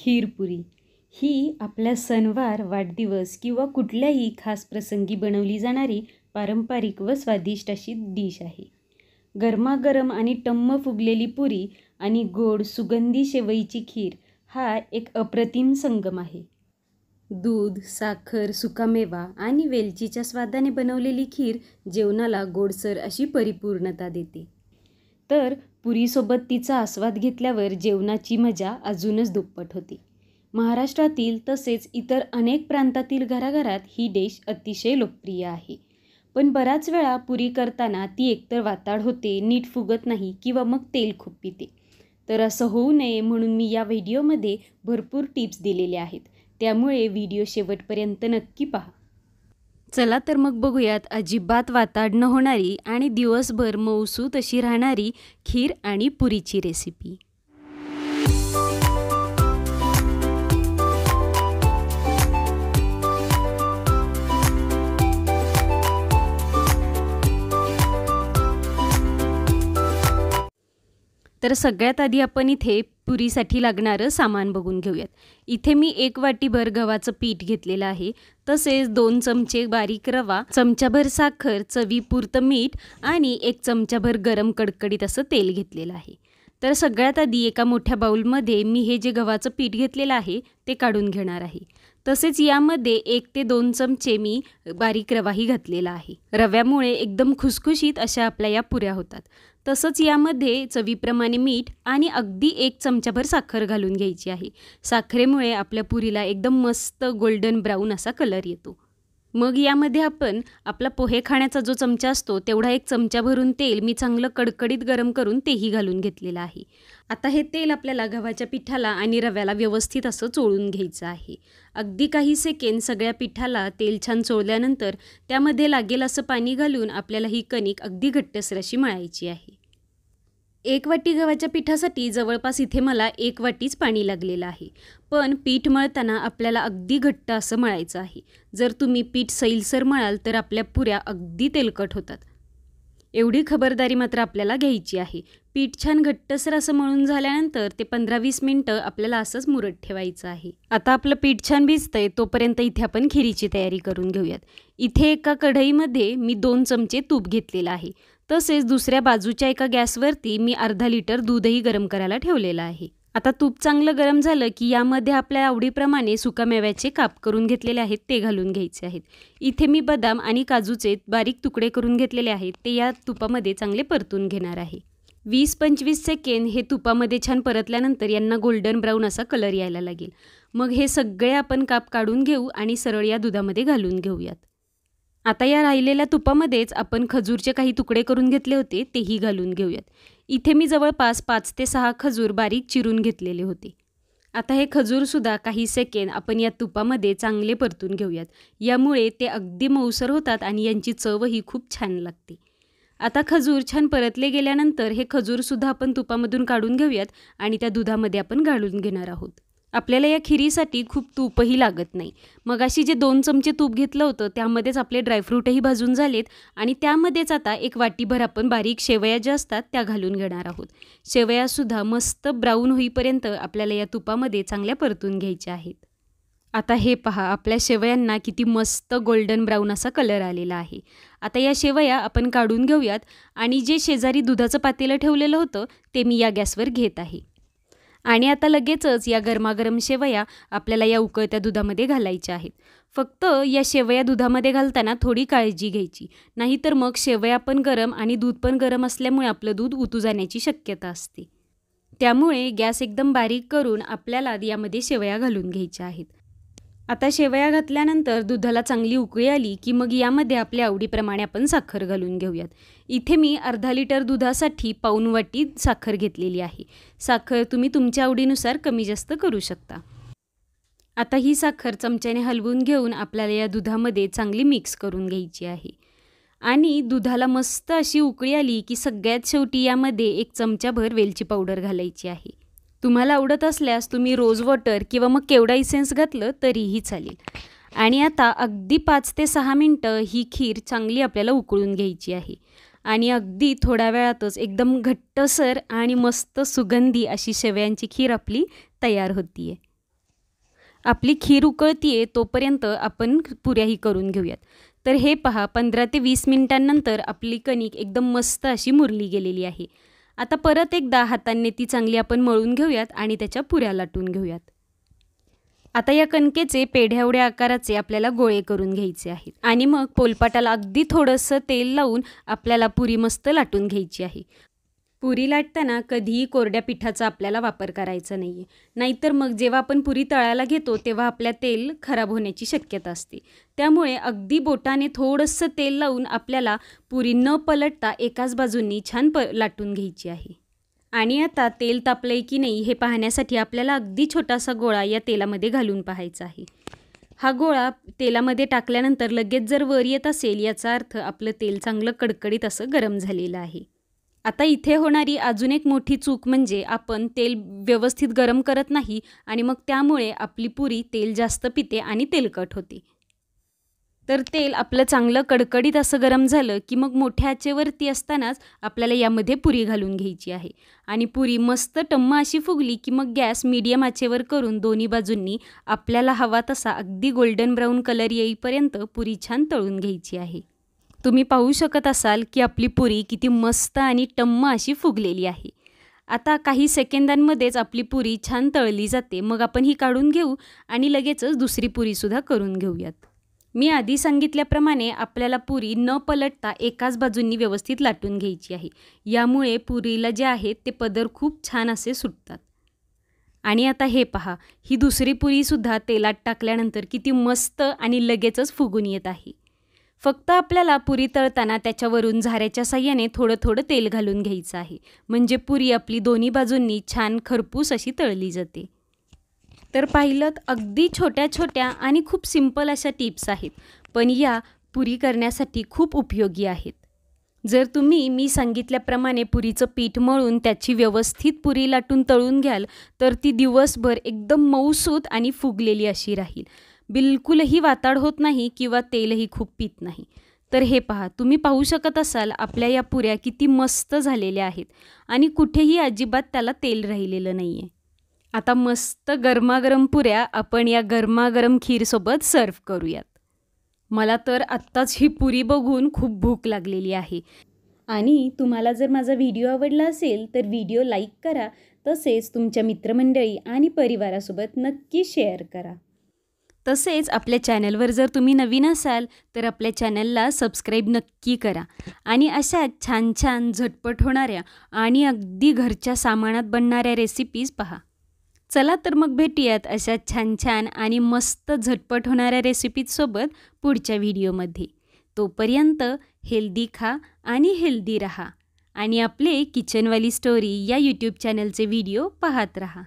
खीरपुरी ही आपल्या सणवार, वाढदिवस किंवा कुठल्याही खास प्रसंगी बनवली जाणारी पारंपरिक व स्वादिष्ट अशी डिश आहे. गरमागरम आणि टम्म फुगलेली पुरी आणि गोड सुगंधी शेवईची खीर हा एक अप्रतिम संगम आहे. दूध, साखर, सुकामेवा आणि वेलचीच्या स्वादाने बनवलेली खीर जेवणाला गोडसर अशी परिपूर्णता देते. तर पुरीसोबत तिचा आस्वाद घेतल्यावर जेवणाची मजा अजूनच दुप्पट होते. महाराष्ट्रातील तसेच इतर अनेक प्रांतातील घराघरात ही डिश अतिशय लोकप्रिय आहे. पण बराच वेळा पुरी करताना ती एकतर वाताड होते, नीट फुगत नाही किंवा मग तेल खूप पिते. तर असं होऊ नये म्हणून मी या व्हिडिओमध्ये भरपूर टिप्स दिलेल्या आहेत. त्यामुळे व्हिडिओ शेवटपर्यंत नक्की पहा. चला तर मग बघूयात अजिबात वाताड न होणारी आणि दिवसभर मऊसूत अशी राहणारी खीर आणि पुरीची रेसिपी. तर सगळ्यात आधी आपण इथे पुरीसाठी लागणारं सामान बघून घेऊयात. इथे मी 1 वाटीभर गव्हाचं पीठ घेतलेलं आहे. तसेच 2 चमचे बारीक रवा, चमचाभर साखर, चवीपुरतं मीठ आणि 1 चमचाभर गरम कडकडीत असं तेल घेतलेलं आहे. तर सगळ्यात आधी एका मोठ्या बाउलमध्ये मी हे जे गव्हाचं पीठ घेतलेलं आहे ते काढून घेणार आहे. तसेच यामध्ये 1 ते 2 चमचे मी बारीक रवाही घातलेला आहे. रव्यामुळे एकदम खुसखुशीत अशा आपल्या या पुऱ्या होतात. तसंच यामध्ये चवीप्रमाणे मीठ आणि अगदी 1 चमचाभर साखर घालून घ्यायची आहे. साखरेमुळे आपल्या पुरीला एकदम मस्त गोल्डन ब्राऊन असा कलर येतो. मग यामध्ये आपण आपला पोहे खाण्याचा जो चमचा असतो तेवढा 1 चमचा भरून तेल मी चांगलं कडकडीत गरम करून तेही घालून घेतलेलं आहे. आता हे तेल आपल्याला गव्हाच्या पिठाला आणि रव्याला व्यवस्थित असं चोळून घ्यायचं आहे. अगदी काही सेकंद सगळ्या पिठाला तेल छान चोळल्यानंतर त्यामध्ये लागेल असं पाणी घालून आपल्याला ही कणिक अगदी घट्टसर अशी मळायची आहे. 1 वाटी गव्हाच्या पिठासाठी जवळपास इथे मला 1 वाटीच पाणी लागलेलं आहे. पण पीठ मळताना आपल्याला अगदी घट्ट असं मळायचं आहे. जर तुम्ही पीठ सैलसर मळाल तर आपल्या पुऱ्या अगदी तेलकट होतात. एवढी खबरदारी मात्र आपल्याला घ्यायची आहे. पीठ छान घट्टसर असं मळून झाल्यानंतर ते 15-20 मिनटं आपल्याला असंच मुरत ठेवायचं आहे. आता आपलं पीठ छान भिजतंय तोपर्यंत इथे आपण खिरीची तयारी करून घेऊयात. इथे एका कढईमध्ये मी 2 चमचे तूप घेतलेलं आहे. तसेच दुसऱ्या बाजूच्या एका गॅसवरती मी अर्धा लिटर दूधही गरम करायला ठेवलेलं आहे. आता तूप चांगलं गरम झालं की यामध्ये आपल्या आवडीप्रमाणे सुकामेव्याचे काप करून घेतलेले आहेत ते घालून घ्यायचे आहेत. इथे मी बदाम आणि काजूचे बारीक तुकडे करून घेतलेले आहेत ते या तुपामध्ये चांगले परतून घेणार आहे. 20-25 सेकंद हे तुपामध्ये छान परतल्यानंतर यांना गोल्डन ब्राऊन असा कलर यायला लागेल. मग हे सगळे आपण काप काढून घेऊ आणि सरळ या दुधामध्ये घालून घेऊयात. आता या राहिलेल्या तुपामध्येच आपण खजूरचे काही तुकडे करून घेतले होते तेही घालून घेऊयात. इथे मी जवळपास 5 ते 6 खजूर बारीक चिरून घेतलेले होते. आता हे खजूरसुद्धा काही सेकंद आपण या तुपामध्ये चांगले परतून घेऊयात. यामुळे ते अगदी मऊसर होतात आणि यांची चवही खूप छान लागते. आता खजूर छान परतले गेल्यानंतर हे खजूरसुद्धा आपण तुपामधून काढून घेऊयात आणि त्या दुधामध्ये आपण घालून घेणार आहोत. आपल्याला या खिरीसाठी खूप तूपही लागत नाही. मग अशी जे 2 चमचे तूप घेतलं होतं त्यामध्येच आपले ड्रायफ्रूटही भाजून झालेत आणि त्यामध्येच आता 1 वाटीभर आपण बारीक शेवया ज्या असतात त्या घालून घेणार आहोत. शेवयासुद्धा मस्त ब्राऊन होईपर्यंत आपल्याला या तुपामध्ये चांगल्या परतून घ्यायच्या आहेत. आता हे पहा आपल्या शेवयांना किती मस्त गोल्डन ब्राऊन असा कलर आलेला आहे. आता या शेवया आपण काढून घेऊयात आणि जे शेजारी दुधाचं पातेलं ठेवलेलं होतं ते मी या गॅसवर घेत आहे. आणि आता लगेचच या गरमागरम शेवया आपल्याला या उकळत्या दुधामध्ये घालायच्या आहेत. फक्त या शेवया दुधामध्ये घालताना थोडी काळजी घ्यायची. नाहीतर मग शेवया पण गरम आणि दूध पण गरम असल्यामुळे आपलं दूध उतू जाण्याची शक्यता असते. त्यामुळे गॅस एकदम बारीक करून आपल्याला यामध्ये शेवया घालून घ्यायच्या आहेत. आता शेवया घातल्यानंतर दुधाला चांगली उकळी आली की मग यामध्ये आपल्या आवडीप्रमाणे आपण साखर घालून घेऊयात. इथे मी अर्धा लिटर दुधासाठी पाऊण वाटी साखर घेतलेली आहे. साखर तुम्ही तुमच्या आवडीनुसार कमी जास्त करू शकता. आता ही साखर चमच्याने हलवून घेऊन आपल्याला या दुधामध्ये चांगली मिक्स करून घ्यायची आहे. आणि दुधाला मस्त अशी उकळी आली की सगळ्यात शेवटी यामध्ये 1 चमचाभर वेलची पावडर घालायची आहे. तुम्हाला आवडत असल्यास तुम्ही रोज वॉटर किंवा मग केवडा इसेन्स घातलं तरीही चालेल. आणि आता अगदी 5 ते 6 मिनटं ही खीर चांगली आपल्याला उकळून घ्यायची आहे. आणि अगदी थोड्या वेळातच एकदम घट्टसर आणि मस्त सुगंधी अशी शेवयांची खीर आपली तयार होतीये. आपली खीर उकळतीये तोपर्यंत आपण पुऱ्याही करून घेऊयात. तर हे पहा 15 ते 20 मिनिटांनंतर आपली कणिक एकदम मस्त अशी मुरली गेलेली आहे. आता परत एकदा हातांनी ती चांगली आपण मळून घेऊयात आणि त्याच्या पुऱ्या लाटून घेऊयात. आता या कणकेचे पेढ्याएवढ्या आकाराचे आपल्याला गोळे करून घ्यायचे आहेत आणि मग पोलपाटाला अगदी थोडंसं तेल लावून आपल्याला पुरी मस्त लाटून घ्यायची आहे. पुरी लाटताना कधीही कोरड्या पिठाचा आपल्याला वापर करायचा नाही आहे. नाहीतर मग जेव्हा आपण पुरी तळायला घेतो तेव्हा आपल्या तेल खराब होण्याची शक्यता असते. त्यामुळे अगदी बोटाने थोडंसं तेल लावून आपल्याला पुरी न पलटता एकाच बाजूंनी छान लाटून घ्यायची आहे. आणि आता तेल तापलंय की नाही हे पाहण्यासाठी आपल्याला अगदी छोटासा गोळा या तेलामध्ये घालून पाहायचा आहे. हा गोळा तेलामध्ये टाकल्यानंतर लगेच जर वर येत असेल याचा अर्थ आपलं तेल चांगलं कडकडीत असं गरम झालेलं आहे. आता इथे होणारी अजून एक मोठी चूक म्हणजे आपण तेल व्यवस्थित गरम करत नाही आणि मग त्यामुळे आपली पुरी तेल जास्त पिते आणि तेलकट होते. तर तेल आपलं चांगलं कडकडीत असं गरम झालं की मग मोठ्या आचेवरती असतानाच आपल्याला यामध्ये पुरी घालून घ्यायची आहे आणि पुरी मस्त टम्म अशी फुगली की मग गॅस मीडियम आचेवर करून दोन्ही बाजूंनी आपल्याला हवा तसा अगदी गोल्डन ब्राऊन कलर येईपर्यंत पुरी छान तळून घ्यायची आहे. तुम्ही पाहू शकत असाल की आपली पुरी किती मस्त आणि टम्म अशी फुगलेली आहे. आता काही सेकंदांमध्येच आपली पुरी छान तळली जाते. मग आपण ही काढून घेऊ आणि लगेचच दुसरी पुरीसुद्धा करून घेऊयात. मी आधी सांगितल्याप्रमाणे आपल्याला पुरी न पलटता एकाच बाजूंनी व्यवस्थित लाटून घ्यायची आहे. यामुळे पुरीला जे आहेत ते पदर खूप छान असे सुटतात. आणि आता हे पहा, ही दुसरी पुरीसुद्धा तेलात टाकल्यानंतर किती मस्त आणि लगेचच फुगून येत आहे. फक्त आपल्याला पुरी तळताना त्याच्यावरून झाऱ्याच्या साह्याने थोडं थोडं तेल घालून घ्यायचं आहे. म्हणजे पुरी आपली दोन्ही बाजूंनी छान खरपूस अशी तळली जाते. तर पाहिलं अगदी छोट्या छोट्या आणि खूप सिंपल अशा टिप्स आहेत, पण या पुरी करण्यासाठी खूप उपयोगी आहेत. जर तुम्ही मी सांगितल्याप्रमाणे पुरीचं पीठ मळून त्याची व्यवस्थित पुरी लाटून तळून घ्याल तर ती दिवसभर एकदम मऊसूत आणि फुगलेली अशी राहील. बिलकुलही वाताड होत नाही किंवा तेलही खूप पित नाही. तर हे पहा, तुम्ही पाहू शकत असाल आपल्या या पुऱ्या किती मस्त झालेल्या आहेत आणि कुठेही अजिबात त्याला तेल राहिलेलं नाही आहे. आता मस्त गरमागरम पुऱ्या आपण या गरमागरम खीरसोबत सर्व करूयात. मला तर आत्ताच ही पुरी बघून खूप भूक लागलेली आहे. आणि तुम्हाला जर माझा व्हिडिओ आवडला असेल तर व्हिडिओ लाईक करा, तसेच तुमच्या मित्रमंडळी आणि परिवारासोबत नक्की शेअर करा. तसेच आपल्या चॅनलवर जर तुम्ही नवीन असाल तर आपल्या चॅनलला सबस्क्राईब नक्की करा आणि अशा छान छान झटपट होणाऱ्या आणि अगदी घरच्या सामानात बनणाऱ्या रेसिपीज पहा. चला तर मग भेटूयात अशा छान छान आणि मस्त झटपट होणाऱ्या रेसिपीजसोबत पुढच्या व्हिडिओमध्ये. तोपर्यंत हेल्दी खा आणि हेल्दी रहा आणि आपले किचनवाली स्टोरी या यूट्यूब चॅनलचे व्हिडिओ पाहत रहा.